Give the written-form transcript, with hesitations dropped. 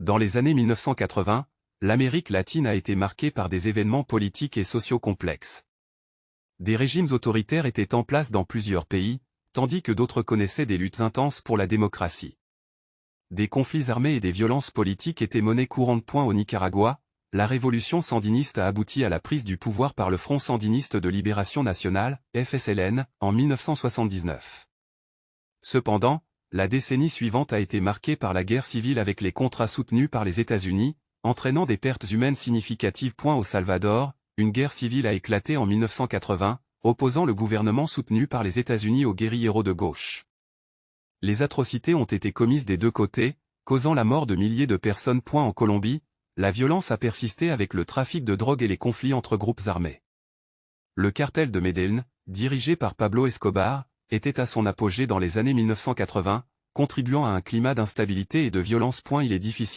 Dans les années 1980, l'Amérique latine a été marquée par des événements politiques et sociaux complexes. Des régimes autoritaires étaient en place dans plusieurs pays, tandis que d'autres connaissaient des luttes intenses pour la démocratie. Des conflits armés et des violences politiques étaient monnaie courante. Au Nicaragua, la révolution sandiniste a abouti à la prise du pouvoir par le Front sandiniste de libération nationale, FSLN, en 1979. Cependant, la décennie suivante a été marquée par la guerre civile avec les contras soutenus par les États-Unis, entraînant des pertes humaines significatives. Au Salvador, une guerre civile a éclaté en 1980, opposant le gouvernement soutenu par les États-Unis aux guérilleros de gauche. Les atrocités ont été commises des deux côtés, causant la mort de milliers de personnes. En Colombie, la violence a persisté avec le trafic de drogue et les conflits entre groupes armés. Le cartel de Medellín, dirigé par Pablo Escobar, était à son apogée dans les années 1980, contribuant à un climat d'instabilité et de violence. Il est difficile